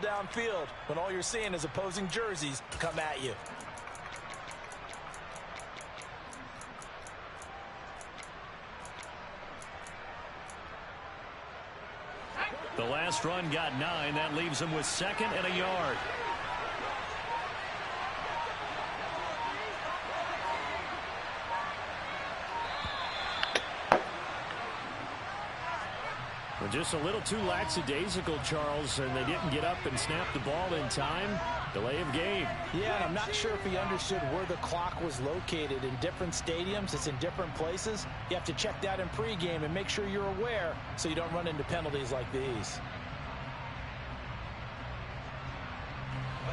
downfield when all you're seeing is opposing jerseys come at you. The last run got 9. That leaves him with 2nd and a yard. Well, just a little too lackadaisical, Charles, and they didn't get up and snap the ball in time. Delay of game. Yeah, and I'm not sure if he understood where the clock was located. In different stadiums, it's in different places. You have to check that in pregame and make sure you're aware so you don't run into penalties like these.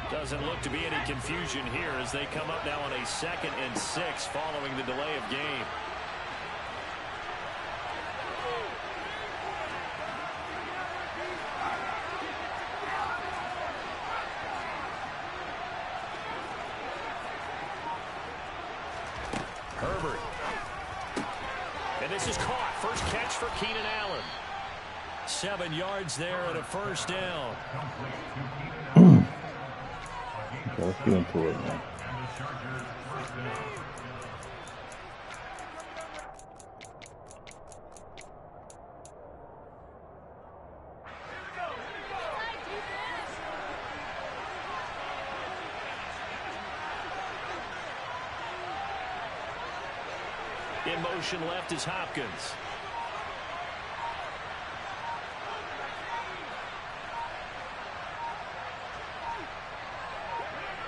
Doesn't look to be any confusion here as they come up now on a 2nd and 6 following the delay of game. Herbert. And this is caught. First catch for Keenan Allen. 7 yards there and a first down. Okay, let's get into it, man. In motion left is Hopkins.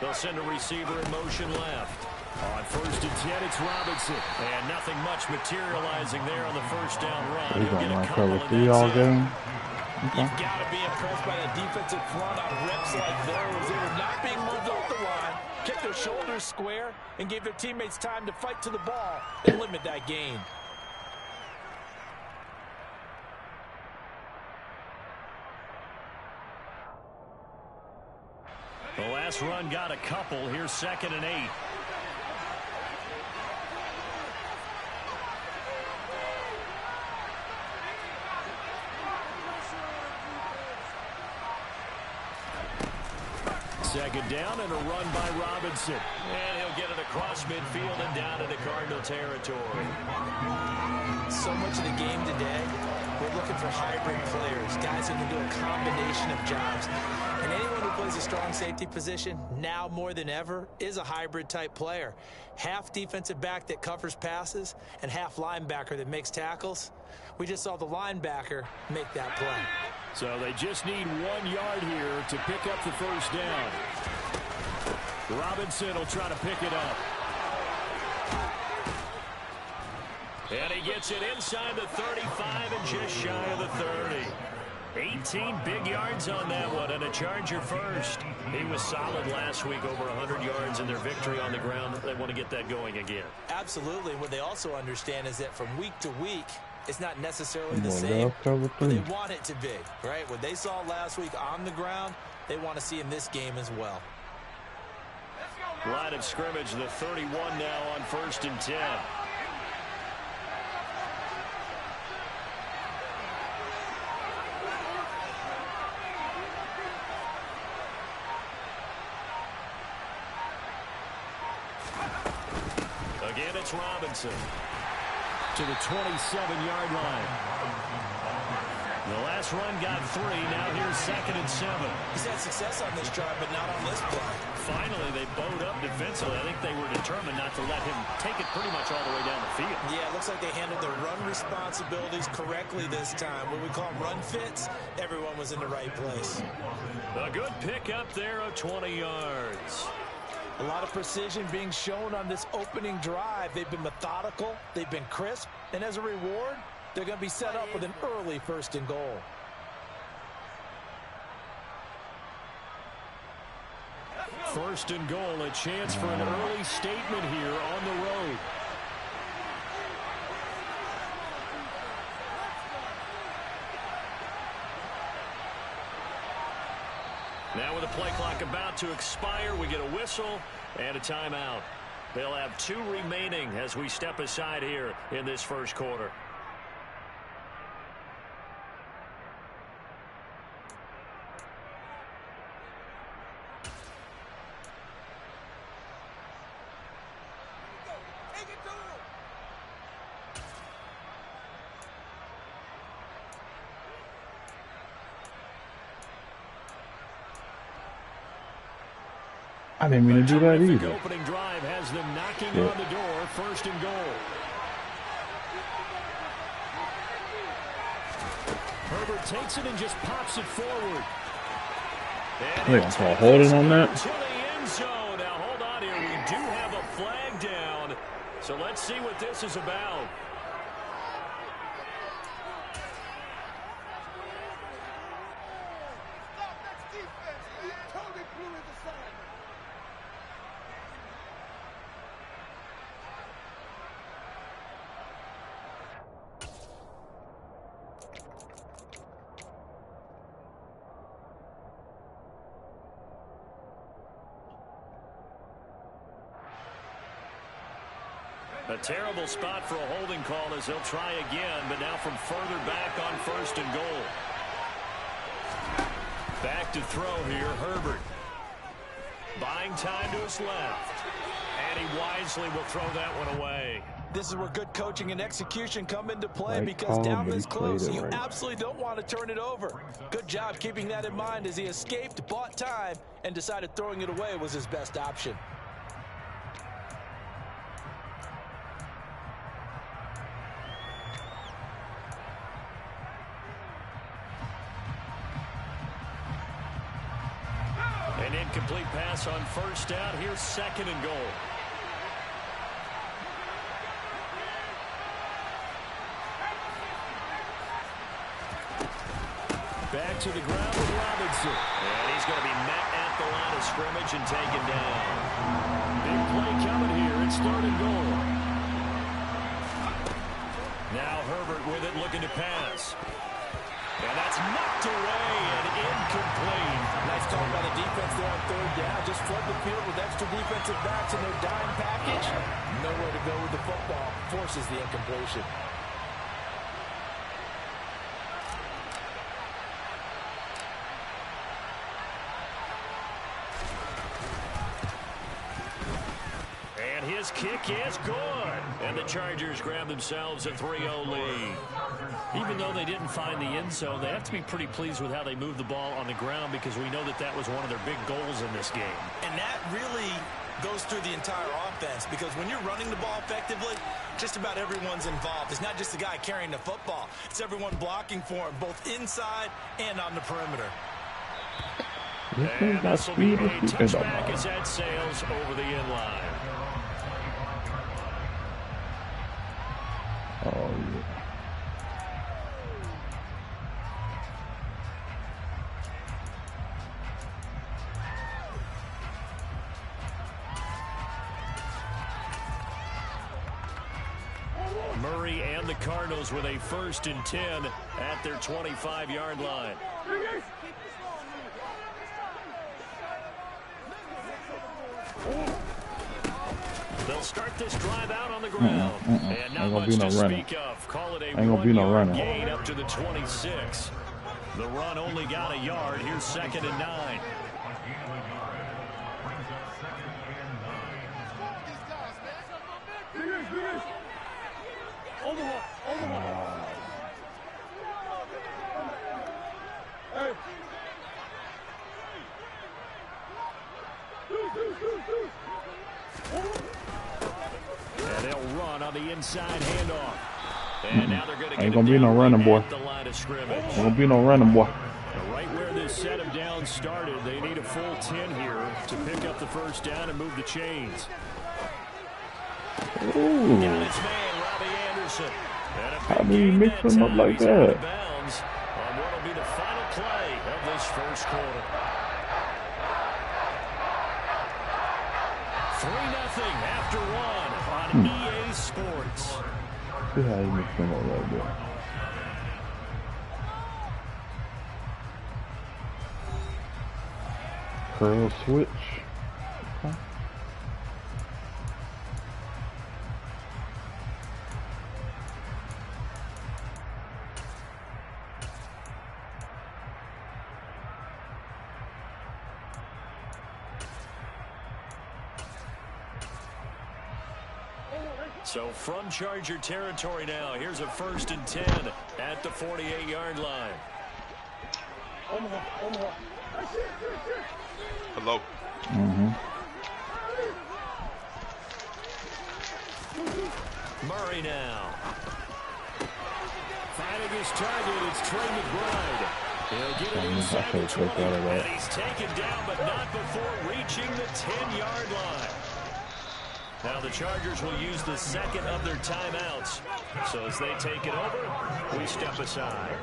They'll send a receiver in motion left. On 1st and 10, it's Robinson. And nothing much materializing there on the first down run. He's on my cover 3 all game. Okay. You've got to be impressed by the defensive front on rips like those. They were not being moved off the line, kept their shoulders square, and gave their teammates time to fight to the ball and limit that gain. The last run got a couple. Here's 2nd and 8. Second down and a run by Robinson. And he'll get it across midfield and down into Cardinal territory. So much of the game today, we're looking for hybrid players, guys who can do a combination of jobs. And anyone who plays a strong safety position, now more than ever, is a hybrid type player. Half defensive back that covers passes and half linebacker that makes tackles. We just saw the linebacker make that play. So they just need 1 yard here to pick up the first down. Robinson will try to pick it up. And he gets it inside the 35 and just shy of the 30. 18 big yards on that one, and a Charger first. He was solid last week, over 100 yards in their victory on the ground. They want to get that going again. Absolutely. What they also understand is that from week to week, it's not necessarily the same, but they want it to be, right? What they saw last week on the ground, they want to see in this game as well. Line of scrimmage, the 31 now on 1st and 10. Again, it's Robinson to the 27-yard line. The last run got 3. Now here's 2nd and 7. He's had success on this drive, but not on this play. Finally, they bowed up defensively. I think they were determined not to let him take it pretty much all the way down the field. Yeah, it looks like they handled their run responsibilities correctly this time. What we call run fits, everyone was in the right place. A good pickup there of 20 yards. A lot of precision being shown on this opening drive. They've been methodical, they've been crisp, and as a reward, they're going to be set up with an early 1st and goal. First and goal, a chance for an early statement here on the road. Now with the play clock about to expire, we get a whistle and a timeout. They'll have 2 remaining as we step aside here in this first quarter. I didn't mean to do that either. Opening drive has them knocking on the door. First and goal. Herbert takes it and just pops it forward. They gonna call holding on that? To the end zone. Now hold on here. We do have a flag down. So let's see what this is about. A terrible spot for a holding call as they'll try again, but now from further back on first and goal. Back to throw here, Herbert. Buying time to his left. And he wisely will throw that one away. This is where good coaching and execution come into play because down this close, you absolutely don't want to turn it over. Good job keeping that in mind as he escaped, bought time, and decided throwing it away was his best option. An incomplete pass on first down. Here's second and goal. Back to the ground with Robinson. And he's going to be met at the line of scrimmage and taken down. Big play coming here. It's third and goal. Now Herbert with it, looking to pass. And that's knocked away and incomplete. Nice call by the defense there on third down. Just flood the field with extra defensive backs in their dime package. Nowhere to go with the football. Forces the incompletion. And his kick is good. And the Chargers grab themselves a 3-0 lead. Even though they didn't find the end zone, they have to be pretty pleased with how they moved the ball on the ground because we know that that was one of their big goals in this game. And that really goes through the entire offense because when you're running the ball effectively, just about everyone's involved. It's not just the guy carrying the football. It's everyone blocking for him, both inside and on the perimeter. And this will be a touchback as that sails over the end line. Oh, yeah. Murray and the Cardinals with a 1st and 10 at their 25-yard line. They'll start this drive out on the ground. And not much to speak of. Call it a 1-yard gain up to the 26. The run only got a yard. Here's 2nd and 9. And they'll run on the inside handoff. And now they're going to get ain't gonna be no running, boy. the line of scrimmage. Ain't gonna be no running, boy. Right where this set of downs started, they need a full 10 here to pick up the first down and move the chains. Ooh. Down its man, Robbie Anderson. How do you mix them up like that? Bounds on what will be the final play of this first quarter. 3-0 after one on EA Sports. See how you mix them up like that. Curl switch. Okay. So from Charger territory now, here's a 1st and 10 at the 48-yard line. Hello. Murray now. Finding his target, it's Trey McBride. He'll get it inside the 20, and he's taken down, but not before reaching the 10-yard line. Now the Chargers will use the second of their timeouts. So as they take it over, we step aside.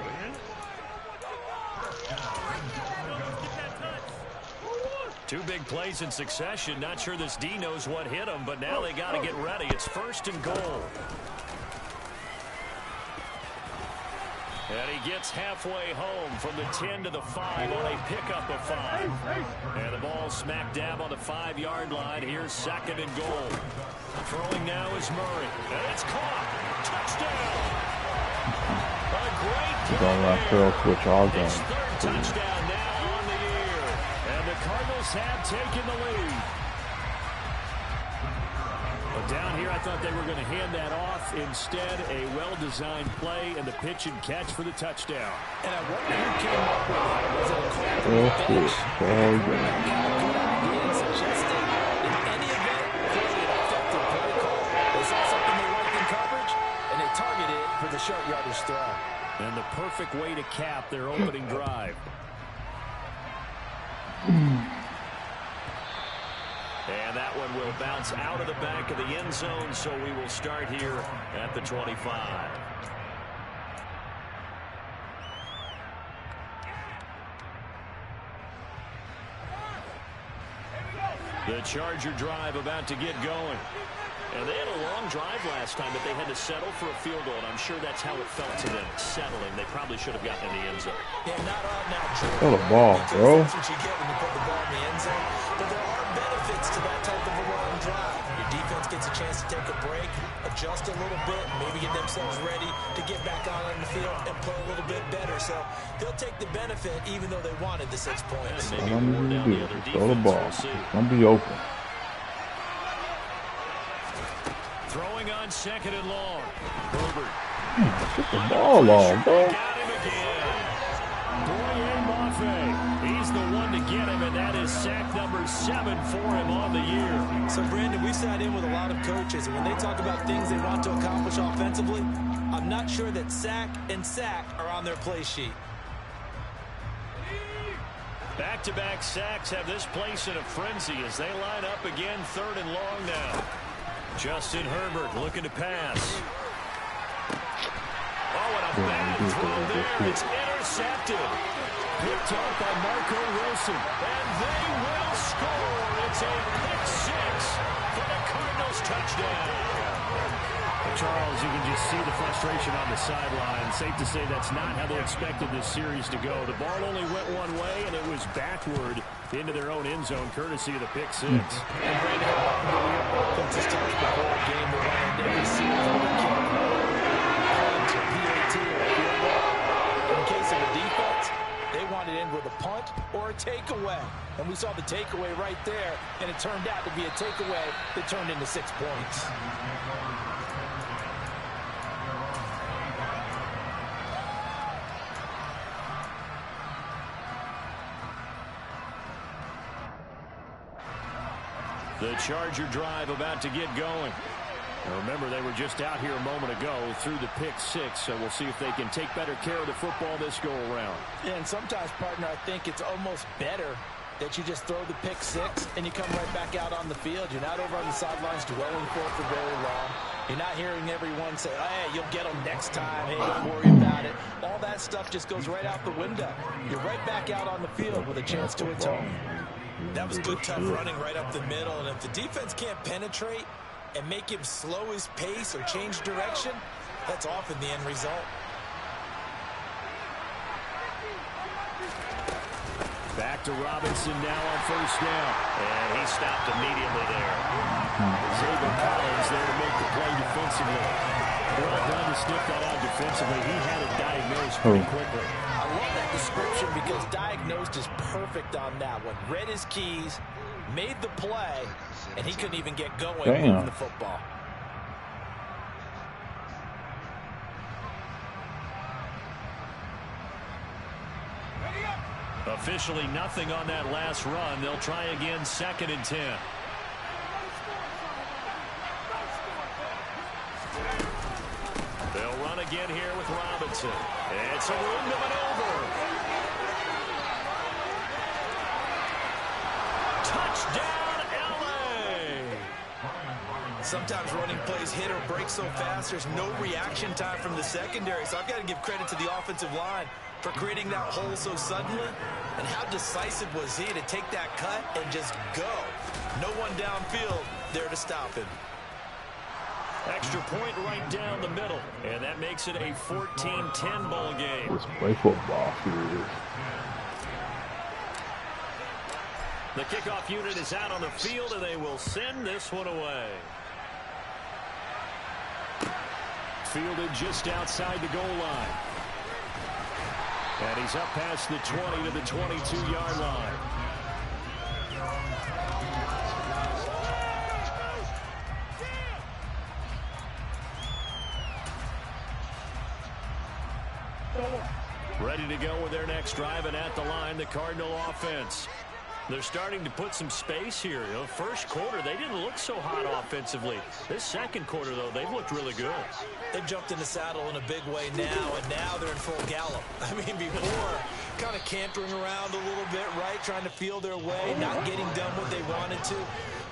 Two big plays in succession. Not sure this D knows what hit him, but now they got to get ready. It's 1st and goal. And he gets halfway home from the 10 to the 5 on a pickup of 5. And the ball smack dab on the 5-yard line. Here's 2nd and goal. Throwing now is Murray. And it's caught. Touchdown. A great play. His 3rd touchdown now on the year. And the Cardinals have taken the lead. Down here, I thought they were going to hand that off. Instead, a well-designed play and the pitch and catch for the touchdown. And I wonder who came up with it. Was it a quarterback suggesting in any event, clearly an effective play call. They saw something they liked in coverage, and they targeted it for the short yardage throw. And the perfect way to cap their opening drive. And that one will bounce out of the back of the end zone, so we will start here at the 25. The Charger drive about to get going. And they had a long drive last time, but they had to settle for a field goal, and I'm sure that's how it felt to them, settling. They probably should have gotten in the end zone. Yeah, not all now, Jordan. What a ball, bro. That's what you get when you put the ball in the end zone. But there are benefits to that type of a long drive. Your defense gets a chance to take a break, adjust a little bit, maybe get themselves ready to get back out on the field and play a little bit better. So they'll take the benefit even though they wanted the 6 points. All I need to do is throw the ball. It's going to be open. Throwing on 2nd and long. Herbert. Get the ball off, bro. Got him again. Boye Mafe. He's the one to get him, and that is sack number 7 for him on the year. So, Brandon, we've sat in with a lot of coaches, and when they talk about things they want to accomplish offensively, I'm not sure that sack and sack are on their play sheet. Back-to-back sacks have this place in a frenzy as they line up again 3rd and long now. Justin Herbert looking to pass. Oh, and a bad throw there. It's intercepted. Picked off by Marco Wilson. And they will score. It's a pick 6 for the Cardinals touchdown. Charles, you can just see the frustration on the sideline. Safe to say that's not how they expected this series to go. The ball only went one way, and it was backward into their own end zone, courtesy of the pick 6. And Brandon, offenses times before a game, we run into every series with a kick, punt, PAT, or a field goal. In case of a defense, they wanted in with a punt or a takeaway. And we saw the takeaway right there, and it turned out to be a takeaway that turned into 6 points. The Charger drive about to get going. Now remember, they were just out here a moment ago through the pick 6, so we'll see if they can take better care of the football this go-around. Yeah, and sometimes, partner, I think it's almost better that you just throw the pick 6 and you come right back out on the field. You're not over on the sidelines dwelling for very long. You're not hearing everyone say, hey, you'll get them next time. Hey, don't worry about it. All that stuff just goes right out the window. You're right back out on the field with a chance to atone. That was good, tough running right up the middle. And if the defense can't penetrate and make him slow his pace or change direction, that's often the end result. Back to Robinson now on 1st down. And he stopped immediately there. Xavier Collins there to make the play defensively. Well done to sniff that out defensively. He had it diagnosed pretty quickly. I love that description because diagnosed is perfect on that one. Read his keys, made the play, and he couldn't even get going with the football. Officially nothing on that last run. They'll try again 2nd and 10. again here with Robinson. It's a room to maneuver. Touchdown, L.A. Sometimes running plays hit or break so fast, there's no reaction time from the secondary. So I've got to give credit to the offensive line for creating that hole so suddenly. And how decisive was he to take that cut and just go? No one downfield there to stop him. Extra point right down the middle. And that makes it a 14-10 ball game. Let's play football. Serious. The kickoff unit is out on the field, and they will send this one away. Fielded just outside the goal line. And he's up past the 20 to the 22-yard line. Ready to go with their next drive, and at the line, the Cardinal offense. They're starting to put some space here. You know, first quarter, they didn't look so hot offensively. This second quarter, though, they've looked really good. They've jumped in the saddle in a big way now, and now they're in full gallop. I mean, before, kind of cantering around a little bit, right, trying to feel their way, not getting done what they wanted to.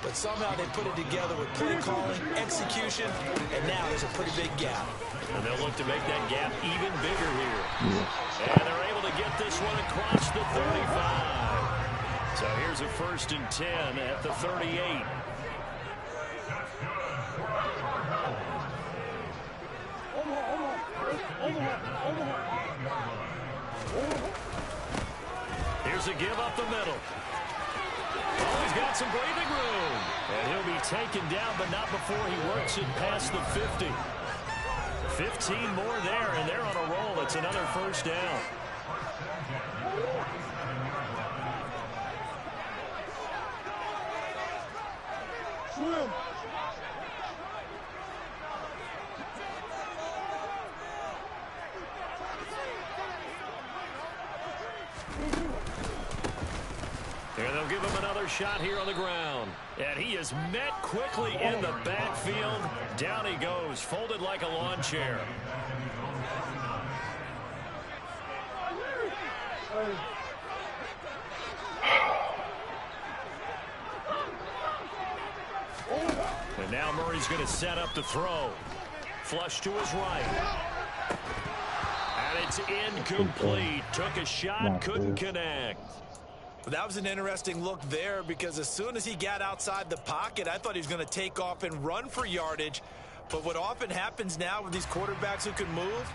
But somehow they put it together with play calling, execution, and now there's a pretty big gap. And they'll look to make that gap even bigger here. And they're able to get this one across the 35. So here's a 1st and 10 at the 38. Here's a give up the middle. Oh, he's got some breathing room. And he'll be taken down, but not before he works it past the 50. 15 more there, and they're on a roll. It's another 1st down. And they'll give him another shot here on the ground. And he is met quickly in the backfield. Down he goes, folded like a lawn chair. And now Murray's going to set up the throw. Flush to his right. And it's incomplete. Took a shot, couldn't connect. That was an interesting look there, because as soon as he got outside the pocket, I thought he was going to take off and run for yardage. But what often happens now with these quarterbacks who can move,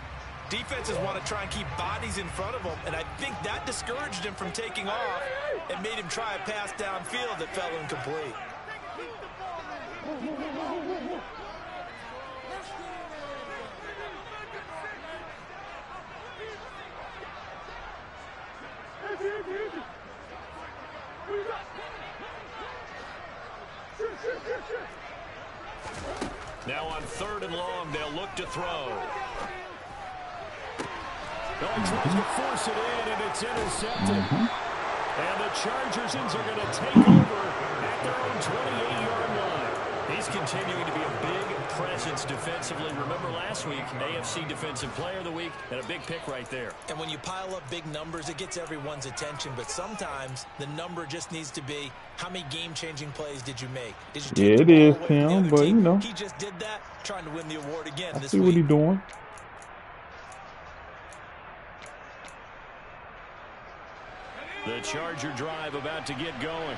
defenses want to try and keep bodies in front of them, and I think that discouraged him from taking off and made him try a pass downfield that fell incomplete. Now on 3rd and long, they'll look to throw. Oh, he tries to force it in, and it's intercepted. And the Chargers are going to take over at their own 28-yard line. He's continuing to be a big presence defensively. Remember last week, AFC Defensive Player of the Week, and a big pick right there. And when you pile up big numbers, it gets everyone's attention. But sometimes the number just needs to be, how many game-changing plays did you make? Did you take it is, Tim, but you know. He just did that, trying to win the award again this see week. What he's doing. The Charger drive about to get going.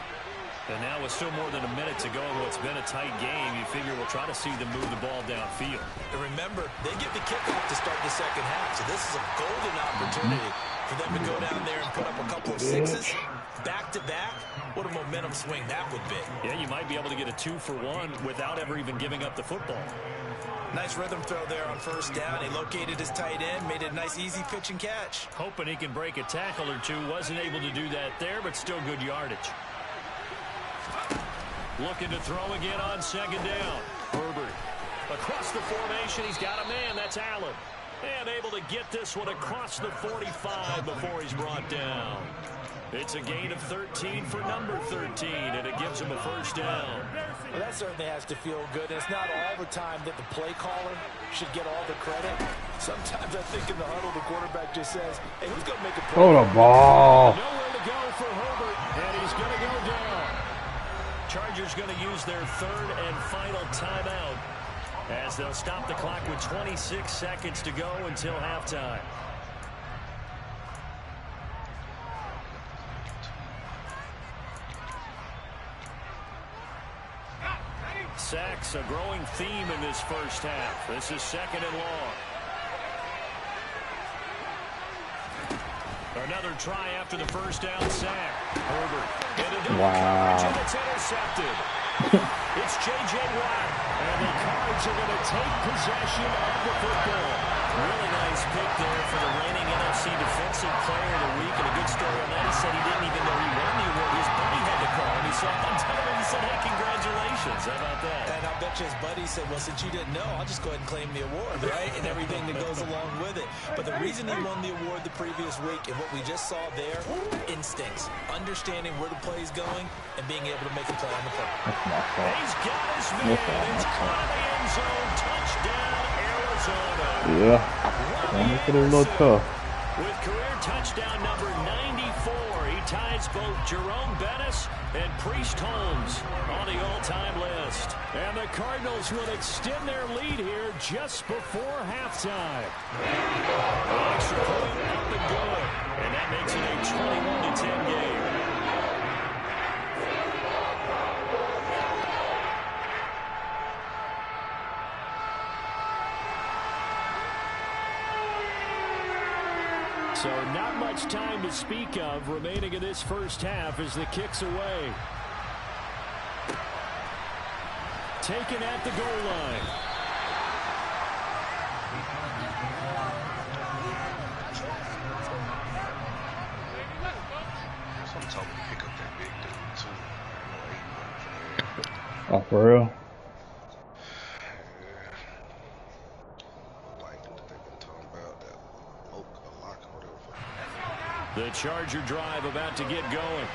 And now with still more than a minute to go in what's been a tight game, you figure we'll try to see them move the ball downfield. And remember, they get the kickoff to start the second half, so this is a golden opportunity for them to go down there and put up a couple of sixes back-to-back. What a momentum swing that would be. Yeah, you might be able to get a 2-for-1 without ever even giving up the football. Nice rhythm throw there on 1st down. He located his tight end, made it a nice easy pitch and catch. Hoping he can break a tackle or two. Wasn't able to do that there, but still good yardage. Looking to throw again on 2nd down. Herbert across the formation. He's got a man. That's Allen. And able to get this one across the 45 before he's brought down. It's a gain of 13 for number 13, and it gives him a 1st down. Well, that certainly has to feel good. And it's not all the time that the play caller should get all the credit. Sometimes I think in the huddle, the quarterback just says, hey, who's going to make a play? Throw the ball. Nowhere to go for Herbert, and he's going to go down. Chargers going to use their third and final timeout as they'll stop the clock with 26 seconds to go until halftime. Sacks, a growing theme in this first half. This is second and long. Another try after the first down sack. Herbert into double coverage, and it's intercepted. It's J.J. Watt, and the Cards are going to take possession of the football. Really nice pick there for the reigning NFC Defensive Player of the Week, and a good story on that. He said he didn't even know he won the award. His buddy had to call him. He saw him tell him, he said, hey, congratulations. How about that? And I bet you his buddy said, well, since you didn't know, I'll just go ahead and claim the award, right? And everything that goes along with it. But the reason he won the award the previous week and what we just saw there, instincts, understanding where the play is going and being able to make a play on the play. He's got his man. It's caught in the end zone. Touchdown, Arizona. Yeah. Make it a little tough. With career touchdown number 94, he ties both Jerome Bettis and Priest Holmes on the all-time list. And the Cardinals will extend their lead here just before halftime. An extra point up and good. And that makes it a 21-10 game. So not much time to speak of remaining in this first half as the kick's away. Taken at the goal line. Oh, for real? The Charger drive about to get going.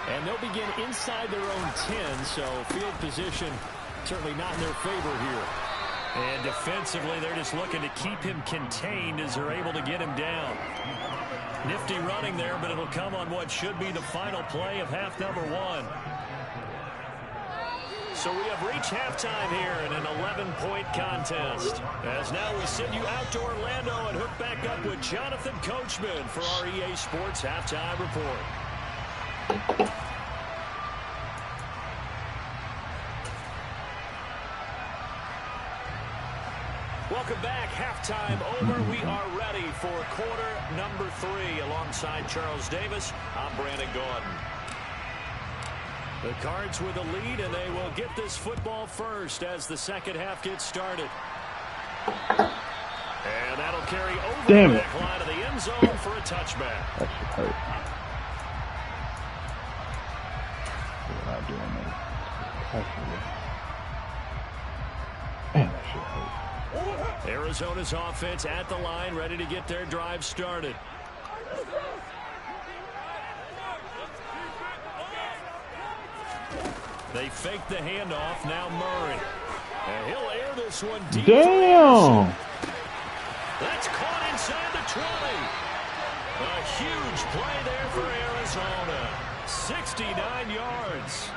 And they'll begin inside their own 10, so field position certainly not in their favor here. And defensively, they're just looking to keep him contained as they're able to get him down. Nifty running there, but it'll come on what should be the final play of half number one. So we have reached halftime here in an 11-point contest. As now we send you out to Orlando and hook back up with Jonathan Coachman for our EA Sports Halftime Report. Welcome back. Halftime over. We are ready for quarter number 3. Alongside Charles Davis, I'm Brandon Gordon. The Cards with a lead, and they will get this football first as the second half gets started. And that'll carry over the back line of the end zone for a touchback. That should hurt. We're not doing that. Man, that should hurt. Arizona's offense at the line, ready to get their drive started. They fake the handoff. Now Murray. And he'll air this one deep. Damn! That's caught inside the 20. A huge play there for Arizona. 69 yards.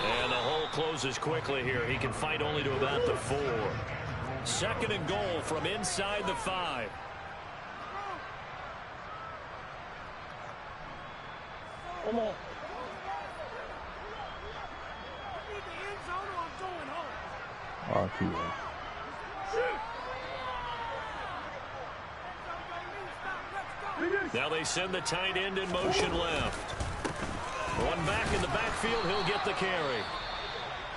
And the hole closes quickly here. He can fight only to about the 4. Second and goal from inside the 5. Come on. RPA. Now they send the tight end in motion left. One back in the backfield, he'll get the carry.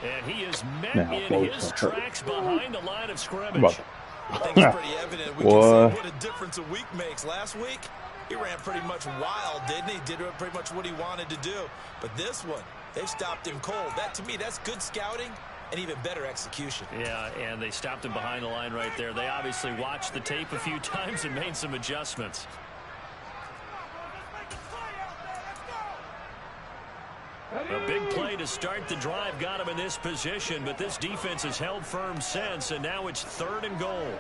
And he is met in his tracks behind the line of scrimmage. I think it's pretty evident. We can see what a difference a week makes. Last week, he ran pretty much wild, didn't he? Did pretty much what he wanted to do. But this one, they stopped him cold. That, to me, that's good scouting and even better execution. Yeah, and they stopped him behind the line right there. They obviously watched the tape a few times and made some adjustments. A big play to start the drive got him in this position, but this defense has held firm since, and now it's 3rd and goal.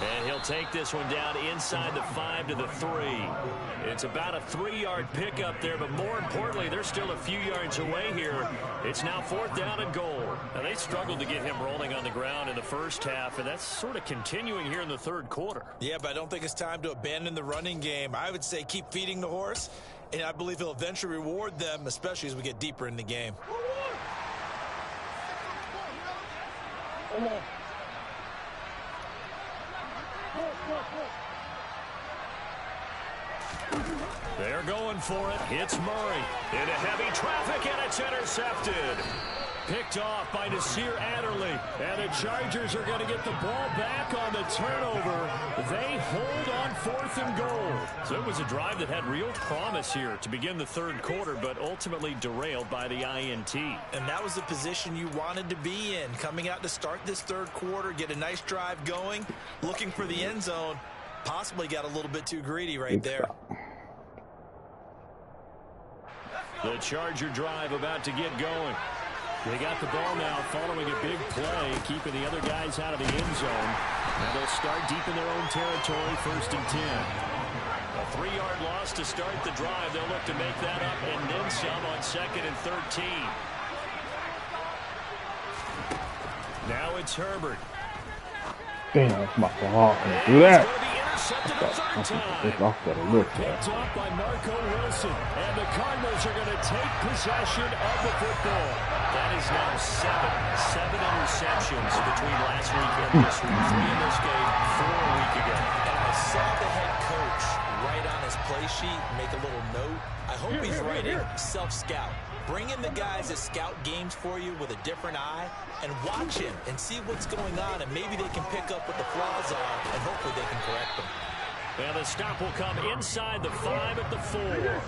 And he'll take this one down inside the 5 to the 3. It's about a 3-yard pickup there, but more importantly, they're still a few yards away here. It's now 4th down and goal. Now, they struggled to get him rolling on the ground in the first half, and that's sort of continuing here in the 3rd quarter. Yeah, but I don't think it's time to abandon the running game. I would say keep feeding the horse, and I believe he'll eventually reward them, especially as we get deeper in the game. They're going for it. Hits Murray. Into heavy traffic, and it's intercepted. Picked off by Nasir Adderley. And the Chargers are going to get the ball back on the turnover. They hold on 4th and goal. So it was a drive that had real promise here to begin the 3rd quarter, but ultimately derailed by the INT. And that was the position you wanted to be in. Coming out to start this 3rd quarter, get a nice drive going, looking for the end zone. Possibly got a little bit too greedy right there. The Charger drive about to get going. They got the ball now following a big play, keeping the other guys out of the end zone. Now they'll start deep in their own territory, 1st and 10. A 3-yard loss to start the drive. They'll look to make that up and then some on 2nd and 13. Now it's Herbert. Damn, that's my fault. I can't do that. Picked off by Marco Wilson, and the Cardinals are going to take possession of the football. That is now 7 interceptions between last week and this week. 3 in this game, 4 a week ago. And I saw the head coach write on his play sheet, make a little note. I hope he's writing self-scout. Bring in the guys that scout games for you with a different eye and watch him and see what's going on, and maybe they can pick up what the flaws are, and hopefully they can correct them. And the stop will come inside the 5 at the 4.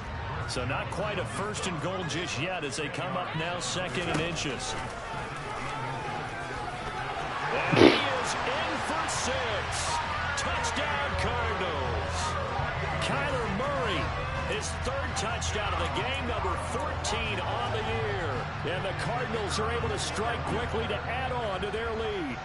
So not quite a 1st and goal just yet as they come up now 2nd and inches. And he is in for 6. Touchdown Cardinals. Kyler Murray, his 3rd touchdown of the game, number 14 on the year. And the Cardinals are able to strike quickly to add on to their lead.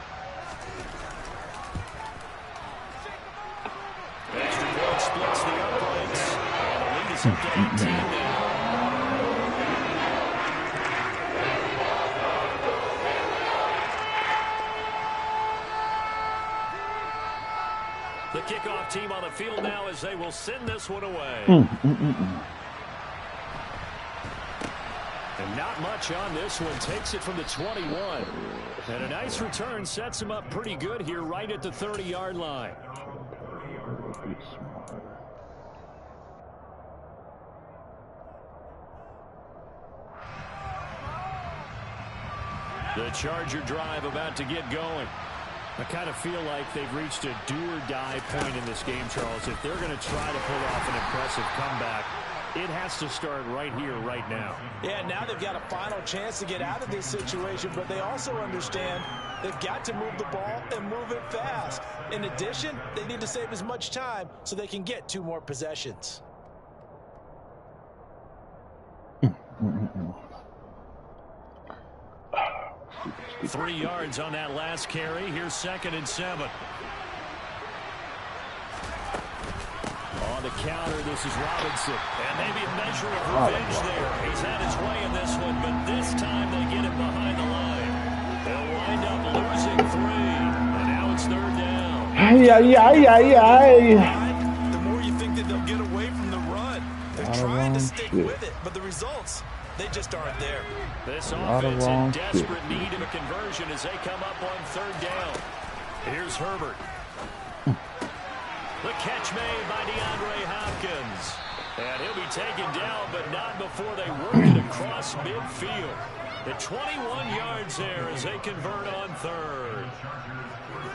Extra point splits the uprights. And the lead is up to 18 now. The kickoff team on the field now as they will send this one away. And not much on this one. Takes it from the 21. And a nice return sets him up pretty good here right at the 30-yard line. The Charger drive about to get going. I kind of feel like they've reached a do-or-die point in this game, Charles. If they're going to try to pull off an impressive comeback, it has to start right here, right now. Yeah, now they've got a final chance to get out of this situation, but they also understand they've got to move the ball and move it fast. In addition, they need to save as much time so they can get 2 more possessions. 3 yards on that last carry. Here's 2nd and 7. On the counter, this is Robinson. And maybe a measure of revenge there. He's had his way in this one, but this time they get it behind the line. They'll wind up losing 3. And now it's 3rd down. The more you think that they'll get away from the run, they're trying to stick with it, but the results, they just aren't there. This offense in desperate need of a conversion as they come up on 3rd down. Here's Herbert. The catch made by DeAndre Hopkins. And he'll be taken down, but not before they work it across midfield. At 21 yards there as they convert on 3rd.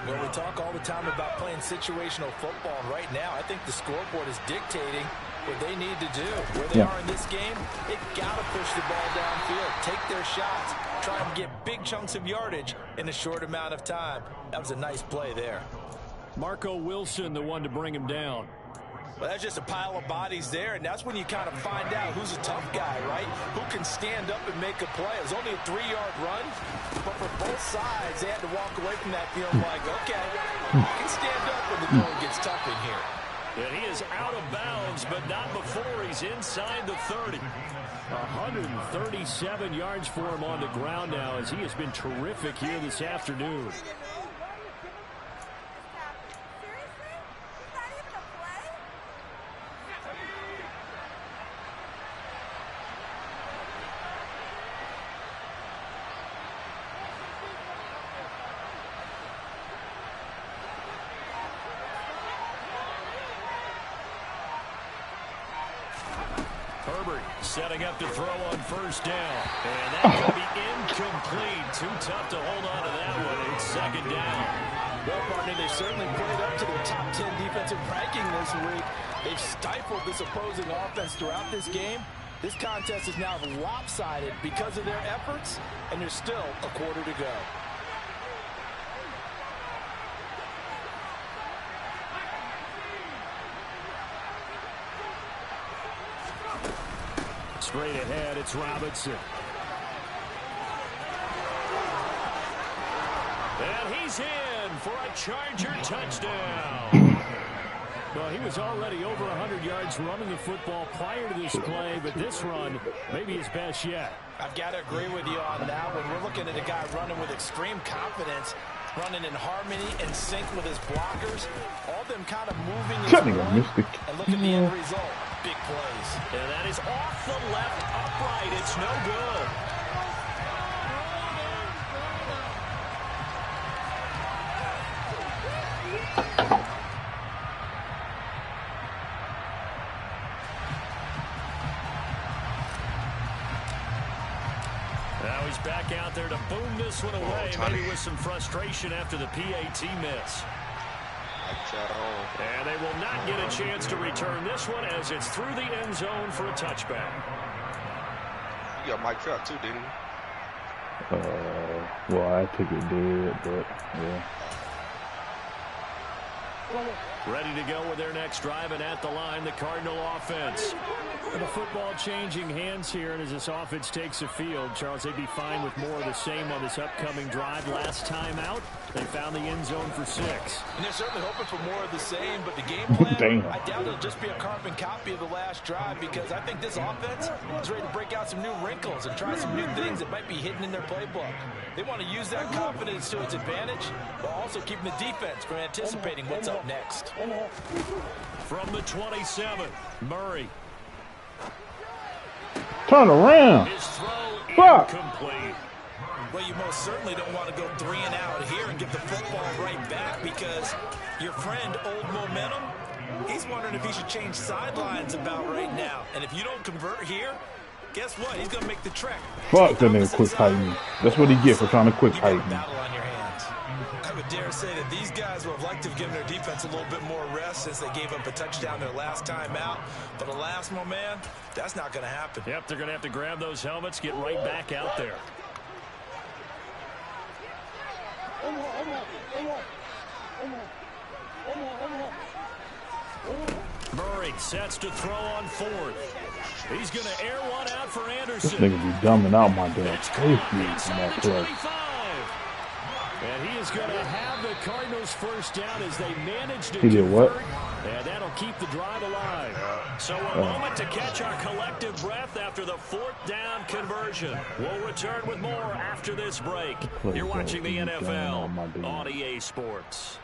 Well, we talk all the time about playing situational football, and right now I think the scoreboard is dictating what they need to do. Where they are in this game, they've got to push the ball downfield, take their shots, try and get big chunks of yardage in a short amount of time. That was a nice play there. Marco Wilson, the one to bring him down. Well, that's just a pile of bodies there, and that's when you kind of find out who's a tough guy, right? Who can stand up and make a play. It was only a 3-yard run, but for both sides, they had to walk away from that feeling like, okay, I can stand up when the going gets tough in here. And he is out of bounds, but not before he's inside the 30. 137 yards for him on the ground now, as he has been terrific here this afternoon. Setting up to throw on first down. And that could be incomplete. Too tough to hold on to that one. It's second down. Well, partner, they've certainly played up to their top 10 defensive ranking this week. They've stifled this opposing offense throughout this game. This contest is now lopsided because of their efforts, and there's still a quarter to go. Straight ahead, it's Robinson. And he's in for a Charger touchdown. Well, he was already over 100 yards running the football prior to this play, but this run may be his best yet. I've got to agree with you on that one. We're looking at a guy running with extreme confidence, running in harmony and sync with his blockers, all of them kind of moving his way. And look at the end result. Big plays. And that is off the left upright. It's no good. Now he's back out there to boom this one away, maybe with some frustration after the PAT miss. And they will not get a chance to return this one as it's through the end zone for a touchback. You got Mike Trout too, didn't you? Well, I think it did, but yeah. Ready to go with their next drive, and at the line, the Cardinal offense. The football changing hands here, and as this offense takes the field, Charles, they'd be fine with more of the same on this upcoming drive. Last time out, they found the end zone for 6. And they're certainly hoping for more of the same, but the game plan, I doubt it'll just be a carbon copy of the last drive, because I think this offense is ready to break out some new wrinkles and try some new things that might be hidden in their playbook. They want to use that confidence to its advantage, while also keeping the defense from anticipating what's up next. From the 27, Murray. Turn around. His throw incomplete. Well, you most certainly don't want to go 3 and out here and get the football right back, because your friend, Old Momentum, he's wondering if he should change sidelines about right now. And if you don't convert here, guess what? He's going to make the trek. Fuck that nigga quick heighten. That's what he get for trying to quick heighten. Battle on your hands. I would dare say that these guys would have liked to have given their defense a little bit more rest since they gave up a touchdown their last time out. But alas, my man, that's not going to happen. Yep, they're going to have to grab those helmets, get right back out there. Murray sets to throw on 4th. He's going to air one out for Anderson. This nigga be dumbing out my damn safety in that play. And he is going to have the Cardinals first down as they manage to He did what? And that'll keep the drive alive. So a moment to catch our collective breath after the 4th down conversion. We'll return with more after this break. You're watching the NFL on EA Sports.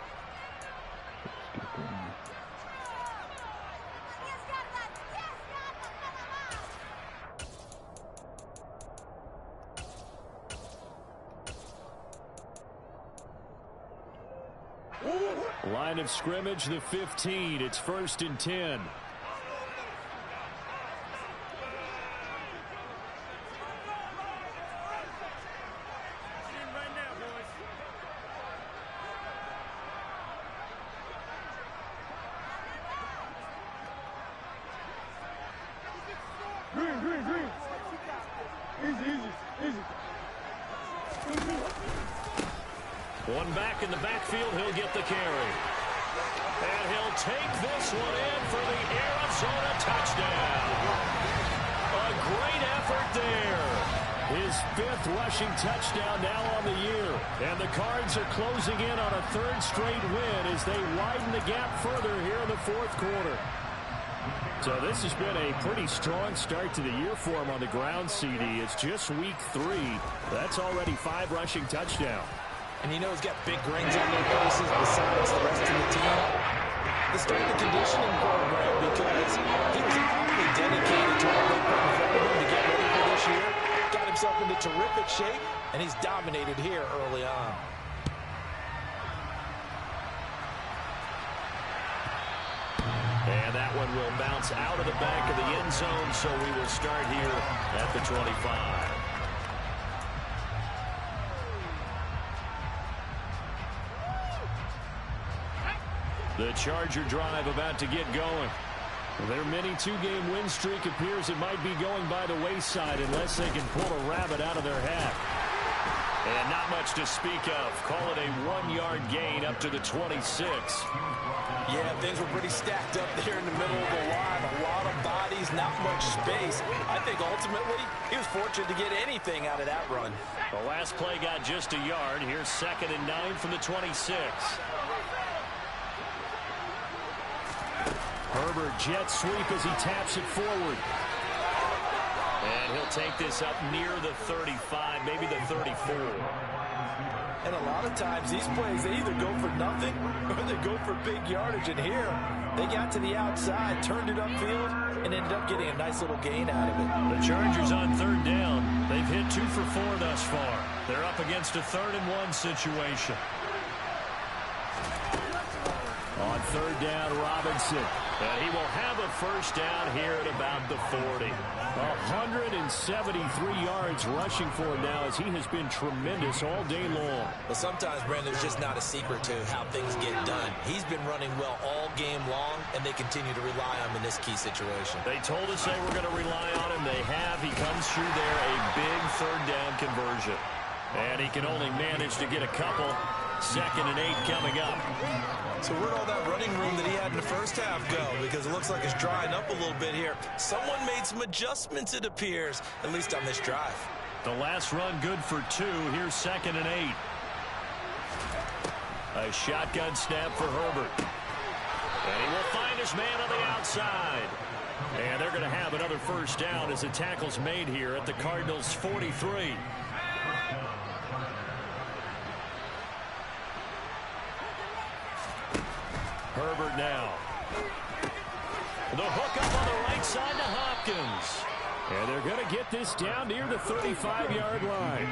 Line of scrimmage, the 15. It's 1st and 10. Green. Easy. One back in the backfield, he'll get the carry. And he'll take this one in for the Arizona touchdown. A great effort there. His 5th rushing touchdown now on the year. And the Cards are closing in on a 3rd straight win as they widen the gap further here in the 4th quarter. So this has been a pretty strong start to the year for him on the ground, CD. It's just week 3. That's already 5 rushing touchdowns. And you know he's got big rings on their faces besides the rest of the team. The strength and conditioning program, because he was awfully dedicated to what they put in front of him to get ready for this year. Got himself into terrific shape, and he's dominated here early on. And that one will bounce out of the back of the end zone, so we will start here at the 25. The Charger drive about to get going. Their mini 2-game win streak appears it might be going by the wayside unless they can pull a rabbit out of their hat. And not much to speak of. Call it a 1-yard gain up to the 26. Yeah, things were pretty stacked up there in the middle of the line. A lot of bodies, not much space. I think ultimately he was fortunate to get anything out of that run. The last play got just a yard. Here's 2nd and 9 from the 26. Herbert jet sweep as he taps it forward. And he'll take this up near the 35, maybe the 34. And a lot of times these plays, they either go for nothing or they go for big yardage. And here, they got to the outside, turned it upfield, and ended up getting a nice little gain out of it. The Chargers on 3rd down. They've hit 2 for 4 thus far. They're up against a 3rd and 1 situation. On 3rd down, Robinson. And he will have a 1st down here at about the 40. 173 yards rushing for him now as he has been tremendous all day long. Well, sometimes, Brandon, it's just not a secret to how things get done. He's been running well all game long, and they continue to rely on him in this key situation. They told us they were going to rely on him. They have. He comes through there, a big 3rd down conversion. And he can only manage to get a couple. 2nd and 8 coming up. So where'd all that running room that he had in the first half go? Because it looks like it's drying up a little bit here. Someone made some adjustments, it appears, at least on this drive. The last run good for 2. Here's 2nd and 8. A shotgun snap for Herbert. And he will find his man on the outside. And they're going to have another 1st down as the tackle's made here at the Cardinals' 43. Herbert now. The hook up on the right side to Hopkins. And they're going to get this down near the 35-yard line.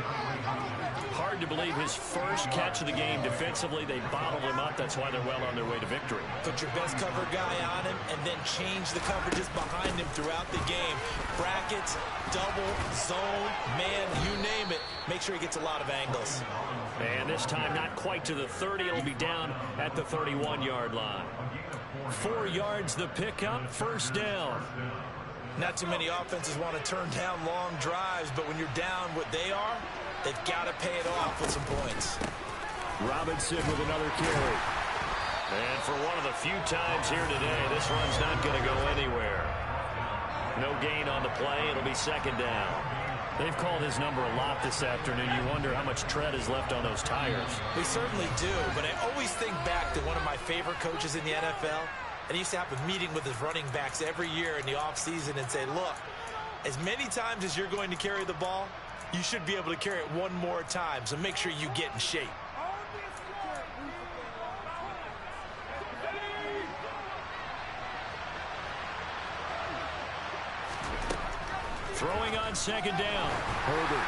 Hard to believe his first catch of the game defensively. They bottled him up. That's why they're well on their way to victory. Put your best cover guy on him and then change the coverages behind him throughout the game. Brackets, double, zone, man, you name it. Make sure he gets a lot of angles. And this time not quite to the 30. It'll be down at the 31-yard line. 4 yards the pickup, 1st down. Not too many offenses want to turn down long drives, but when you're down what they are, they've got to pay it off with some points. Robinson with another carry. And for one of the few times here today, this run's not going to go anywhere. No gain on the play. It'll be 2nd down. They've called his number a lot this afternoon. You wonder how much tread is left on those tires. We certainly do, but I always think back to one of my favorite coaches in the NFL. And he used to have a meeting with his running backs every year in the offseason and say, look, as many times as you're going to carry the ball, you should be able to carry it one more time, so make sure you get in shape. Throwing on 2nd down. Herbert.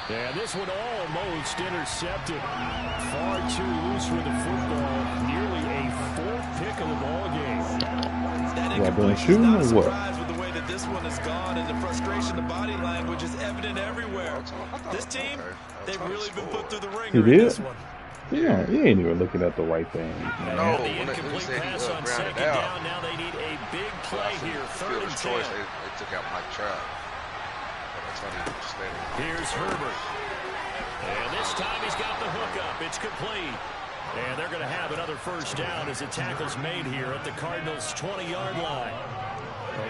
And this one almost intercepted. Far too loose with the football. Nearly a 4th pick of the ball game. That incompletion is not a surprise with the way that this one has gone, and the frustration, the body language is evident everywhere. This team, they've really been put through the ringer in this one. Yeah, he ain't even looking at the right thing. No, the incomplete pass on 2nd down. Now they need a big play here. 3rd and 10. They took out Mike Trout. Here's Herbert. And this time he's got the hook up. It's complete. And they're going to have another first down as the tackle's made here at the Cardinals' 20-yard line.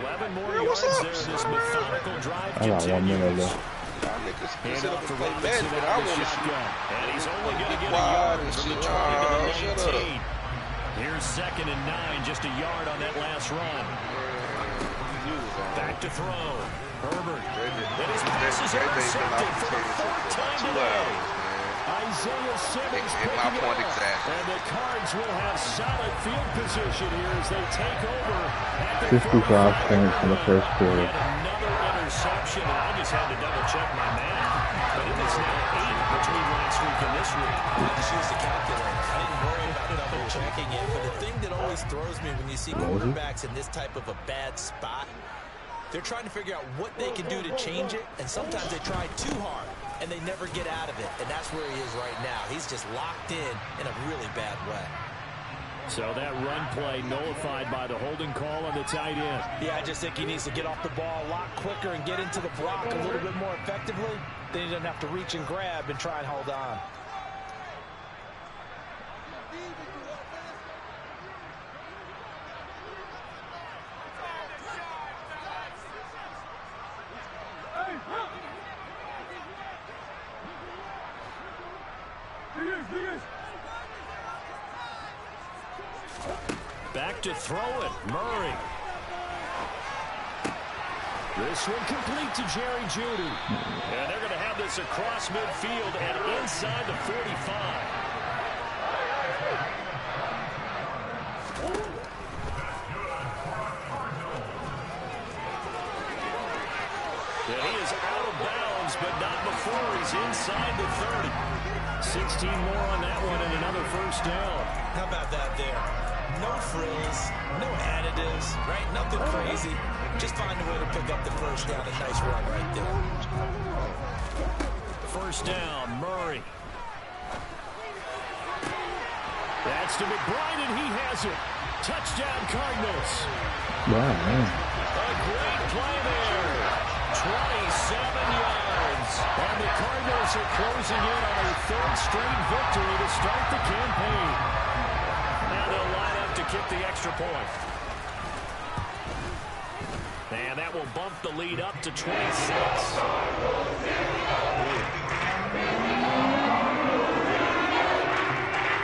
11 more yards there. This methodical drive continues. Hand off to Robinson out of the shotgun. And he's only going to get a yard from the 20 to the 19. Here's 2nd and 9, just a yard on that last run. Back to throw. Herbert. And his pass is intercepted for the 4th time today. Isaiah Simmons picking it up. And the Cards will have solid field position here as they take over at the 55 points in the first quarter. Another interception, and I just had to double-check my math. But it is now 8 between last week and this week. I just used the calculator. I didn't worry about double-checking it. But the thing that always throws me when you see quarterbacks in this type of a bad spot, they're trying to figure out what they can do to change it, and sometimes they try too hard, and they never get out of it, and that's where he is right now. He's just locked in a really bad way. So that run play nullified by the holding call on the tight end. Yeah, I just think he needs to get off the ball a lot quicker and get into the block a little bit more effectively. Then he doesn't have to reach and grab and try and hold on. Back to throw it, Murray. This one complete to Jerry Jeudy. And they're going to have this across midfield and inside the 45. And he is out of bounds, but not before he's inside the 30. 16 more on that one and another first down. How about that there? No frills, no additives, right? Nothing crazy. Just find a way to pick up the first down. A nice run right there. First down, Murray. That's to McBride, and he has it. Touchdown, Cardinals. Wow, man. A great play there. 27 yards. And the Cardinals are closing in on their 3rd straight victory to start the campaign. Now they'll line up to kick the extra point. And that will bump the lead up to 26.